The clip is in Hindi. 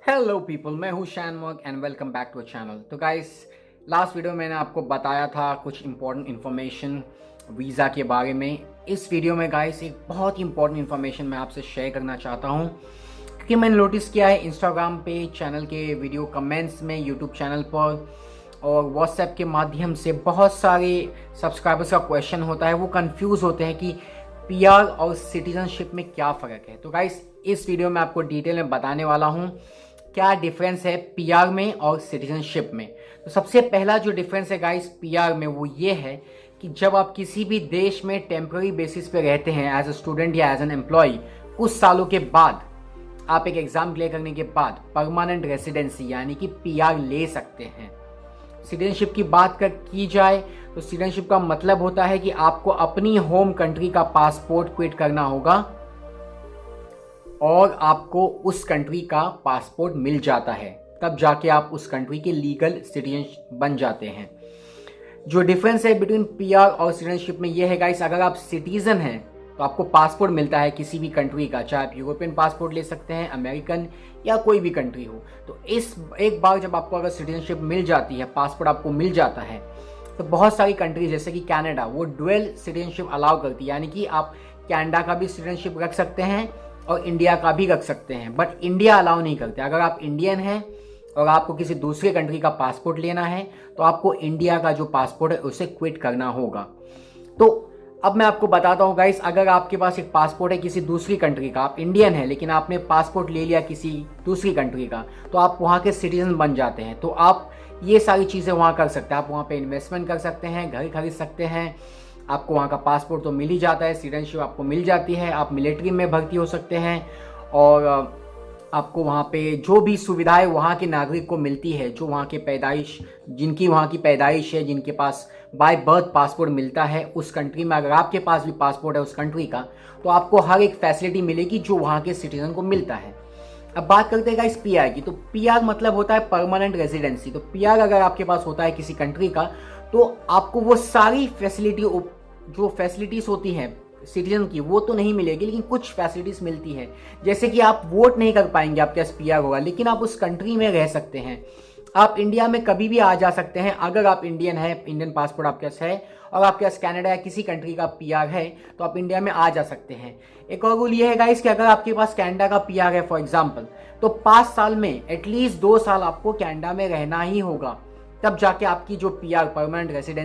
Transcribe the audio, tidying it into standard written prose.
हेलो पीपल, मैं हूँ शैनमोग and welcome back to channel. तो गाइस, लास्ट वीडियो मैंने आपको बताया था कुछ इंपॉर्टेंट इन्फॉर्मेशन वीज़ा के बारे में। इस वीडियो में गाइस एक बहुत ही इंपॉर्टेंट इन्फॉर्मेशन मैं आपसे शेयर करना चाहता हूँ, क्योंकि मैंने नोटिस किया है इंस्टाग्राम पे, चैनल के वीडियो कमेंट्स में, यूट्यूब चैनल पर और व्हाट्सएप के माध्यम से बहुत सारे सब्सक्राइबर्स का क्वेश्चन होता है। वो कंफ्यूज होते हैं कि पीआर और सिटीजनशिप में क्या फ़र्क है। तो गाइस, इस वीडियो में आपको डिटेल में बताने वाला हूँ क्या डिफरेंस है पीआर में और सिटीजनशिप में। तो सबसे पहला जो डिफरेंस है गाइस पीआर में, वो ये है कि जब आप किसी भी देश में टेम्प्रेरी बेसिस पे रहते हैं एज अ स्टूडेंट या एज एन एम्प्लॉय, कुछ सालों के बाद आप एक एग्जाम क्लियर करने के बाद परमानेंट रेसिडेंसी यानी कि पीआर ले सकते हैं। सिटीजनशिप की बात की जाए तो सिटीजनशिप का मतलब होता है कि आपको अपनी होम कंट्री का पासपोर्ट क्रिएट करना होगा और आपको उस कंट्री का पासपोर्ट मिल जाता है, तब जाके आप उस कंट्री के लीगल सिटीजन बन जाते हैं। जो डिफरेंस है बिटवीन पीआर और सिटीजनशिप में यह है गाइस, अगर आप सिटीजन हैं तो आपको पासपोर्ट मिलता है किसी भी कंट्री का, चाहे आप यूरोपियन पासपोर्ट ले सकते हैं, अमेरिकन या कोई भी कंट्री हो। तो इस एक बार जब आपको अगर सिटीजनशिप मिल जाती है, पासपोर्ट आपको मिल जाता है, तो बहुत सारी कंट्रीज जैसे कि कनाडा, वो डुअल सिटीजनशिप अलाउ करती है, यानी कि आप कनाडा का भी सिटीजनशिप रख सकते हैं और इंडिया का भी रख सकते हैं। बट इंडिया अलाउ नहीं करते। अगर आप इंडियन हैं और आपको किसी दूसरे कंट्री का पासपोर्ट लेना है तो आपको इंडिया का जो पासपोर्ट है उसे क्विट करना होगा। तो अब मैं आपको बताता हूँ गाइस, अगर आपके पास एक पासपोर्ट है किसी दूसरी कंट्री का, आप इंडियन है लेकिन आपने पासपोर्ट ले लिया किसी दूसरी कंट्री का, तो आप वहाँ के सिटीजन बन जाते हैं। तो आप ये सारी चीज़ें वहाँ कर सकते हैं। आप वहाँ पे इन्वेस्टमेंट कर सकते हैं, घर खरीद सकते हैं, आपको वहाँ का पासपोर्ट तो मिल ही जाता है, सिटीजनशिप आपको मिल जाती है, आप मिलिट्री में भर्ती हो सकते हैं और आपको वहाँ पे जो भी सुविधाएं वहाँ के नागरिक को मिलती है, जो वहाँ के पैदाइश, जिनकी वहाँ की पैदाइश है, जिनके पास बाय बर्थ पासपोर्ट मिलता है उस कंट्री में, अगर आपके पास भी पासपोर्ट है उस कंट्री का, तो आपको हर एक फैसिलिटी मिलेगी जो वहाँ के सिटीजन को मिलता है। अब बात करते हैं गाइस पीआर की। तो पीआर मतलब होता है परमानेंट रेजिडेंसी। तो पीआर अगर आपके पास होता है किसी कंट्री का, तो आपको वो सारी फैसिलिटी, जो फैसिलिटीज होती हैं सिटीजन की, वो तो नहीं मिलेगी, लेकिन कुछ फैसिलिटीज मिलती है। जैसे कि आप वोट नहीं कर पाएंगे, आपके पास पीआर होगा, लेकिन आप उस कंट्री में रह सकते हैं। आप इंडिया में कभी भी आ जा सकते हैं अगर आप इंडियन है, इंडियन पासपोर्ट आपके पास है और आपके पास कनाडा या किसी कंट्री का पीआर है, तो आप इंडिया में आ जा सकते हैं। एक और रूल ये है गाइस कि अगर आपके पास कनाडा का पीआर है फॉर एग्जांपल, तो 5 साल में एटलीस्ट 2 साल आपको कनाडा में रहना ही होगा, तब जाके आपकी जो पीआर परमानेंट रेसिडेंस